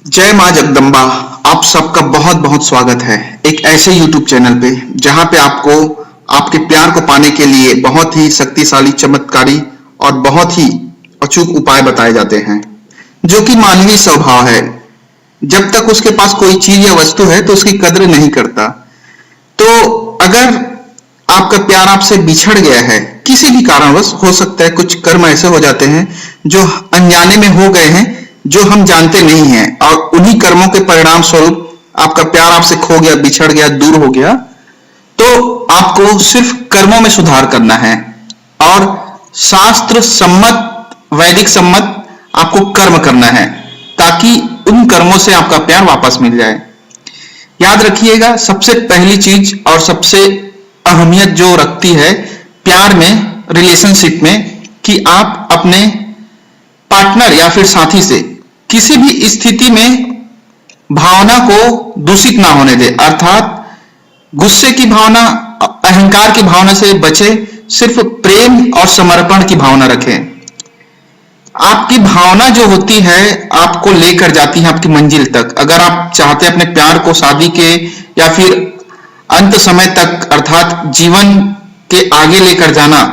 जय मां जगदम्बा। आप सबका बहुत बहुत स्वागत है एक ऐसे YouTube चैनल पे जहां पे आपको आपके प्यार को पाने के लिए बहुत ही शक्तिशाली, चमत्कारी और बहुत ही अचूक उपाय बताए जाते हैं, जो कि मानवीय स्वभाव है। जब तक उसके पास कोई चीज या वस्तु है तो उसकी कद्र नहीं करता। तो अगर आपका प्यार आपसे बिछड़ गया है किसी भी कारणवश, हो सकता है कुछ कर्म ऐसे हो जाते हैं जो अनजाने में हो गए हैं, जो हम जानते नहीं हैं, और उन्हीं कर्मों के परिणाम स्वरूप आपका प्यार आपसे खो गया, बिछड़ गया, दूर हो गया, तो आपको सिर्फ कर्मों में सुधार करना है और शास्त्र सम्मत, वैदिक सम्मत आपको कर्म करना है ताकि उन कर्मों से आपका प्यार वापस मिल जाए। याद रखिएगा, सबसे पहली चीज और सबसे अहमियत जो रखती है प्यार में, रिलेशनशिप में, कि आप अपने पार्टनर या फिर साथी से किसी भी स्थिति में भावना को दूषित ना होने दे, अर्थात गुस्से की भावना, अहंकार की भावना से बचे, सिर्फ प्रेम और समर्पण की भावना रखें। आपकी भावना जो होती है आपको लेकर जाती है आपकी मंजिल तक। अगर आप चाहते हैं अपने प्यार को शादी के या फिर अंत समय तक, अर्थात जीवन के आगे लेकर जाना,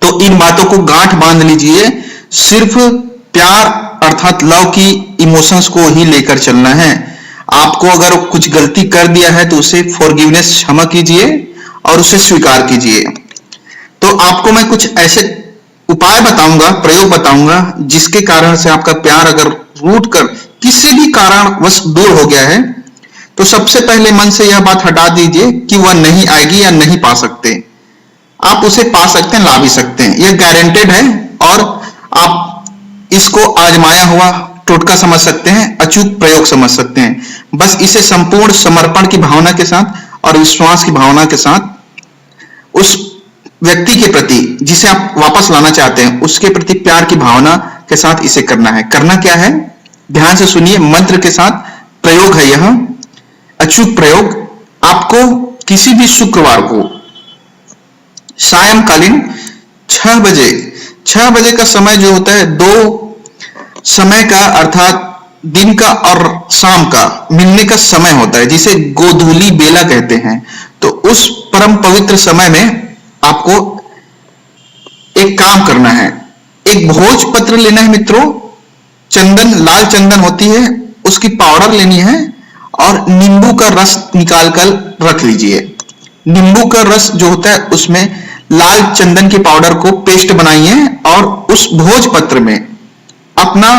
तो इन बातों को गांठ बांध लीजिए। सिर्फ प्यार अर्थात लव की इमोशंस को ही लेकर चलना है। आपको अगर कुछ गलती कर दिया है तो उसे फॉरगिवनेस, क्षमा कीजिए और उसे स्वीकार कीजिए। तो आपको मैं कुछ ऐसे उपाय बताऊंगा, प्रयोग बताऊंगा, जिसके कारण से आपका प्यार अगर रूठ कर किसी भी कारणवश दूर हो गया है, तो सबसे पहले मन से यह बात हटा दीजिए कि वह नहीं आएगी या नहीं पा सकते। आप उसे पा सकते हैं, ला भी सकते हैं, यह गारंटेड है। और आप इसको आजमाया हुआ टोटका समझ सकते हैं, अचूक प्रयोग समझ सकते हैं। बस इसे संपूर्ण समर्पण की भावना के साथ और विश्वास की भावना के साथ उस व्यक्ति के प्रति जिसे आप वापस लाना चाहते हैं, उसके प्रति प्यार की भावना के साथ इसे करना है। करना क्या है, ध्यान से सुनिए, मंत्र के साथ प्रयोग है यह अचूक प्रयोग। आपको किसी भी शुक्रवार को सायंकालीन 6 बजे का समय जो होता है, दो समय का अर्थात दिन का और शाम का मिलने का समय होता है, जिसे गोधूली बेला कहते हैं। तो उस परम पवित्र समय में आपको एक काम करना है, एक भोजपत्र लेना है मित्रों, चंदन, लाल चंदन होती है, उसकी पाउडर लेनी है और नींबू का रस निकाल कर रख लीजिए। नींबू का रस जो होता है उसमें लाल चंदन की पाउडर को पेस्ट बनाइए और उस भोजपत्र में अपना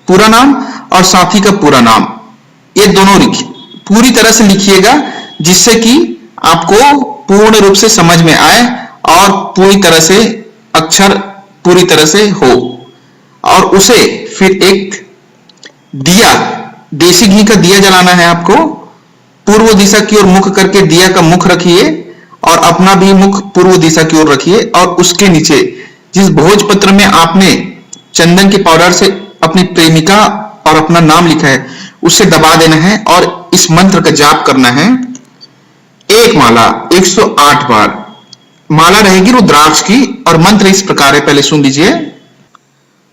पूरा नाम और साथी का पूरा नाम, ये दोनों पूरी तरह से लिखिएगा, जिससे कि आपको पूर्ण रूप से समझ में आए और पूरी तरह से अक्षर पूरी तरह से हो। और उसे फिर एक दिया, देसी घी का दिया जलाना है आपको। पूर्व दिशा की ओर मुख करके दिया का मुख रखिए और अपना भी मुख पूर्व दिशा की ओर रखिए, और उसके नीचे जिस भोजपत्र में आपने चंदन के पाउडर से अपनी प्रेमिका और अपना नाम लिखा है उसे दबा देना है और इस मंत्र का जाप करना है। एक माला 108 बार माला रहेगी रुद्राक्ष की, और मंत्र इस प्रकार है, पहले सुन लीजिए।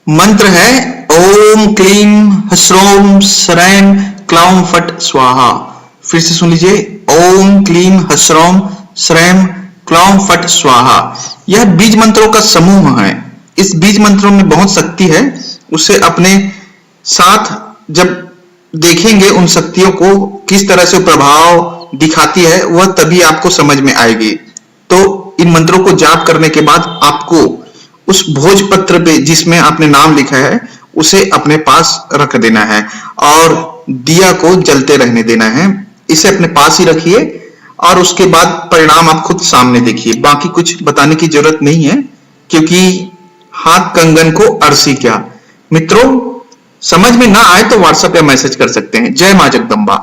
मंत्र है ओम क्लीम ह्सौम श्रैम क्लौम फट स्वाहा। फिर से सुन लीजिए, ओम क्लीम ह्सौम श्रैम क्लौम फट स्वाहा। यह बीज मंत्रों का समूह है। इस बीज मंत्रों में बहुत शक्ति है। उसे अपने साथ जब देखेंगे, उन शक्तियों को किस तरह से प्रभाव दिखाती है, वह तभी आपको समझ में आएगी। तो इन मंत्रों को जाप करने के बाद आपको उस भोजपत्र पे जिसमें आपने नाम लिखा है उसे अपने पास रख देना है और दिया को जलते रहने देना है। इसे अपने पास ही रखिए और उसके बाद परिणाम आप खुद सामने देखिए। बाकी कुछ बताने की जरूरत नहीं है, क्योंकि हाथ कंगन को अरसी क्या। मित्रों, समझ में ना आए तो व्हाट्सएप या मैसेज कर सकते हैं। जय मां जगदम्बा।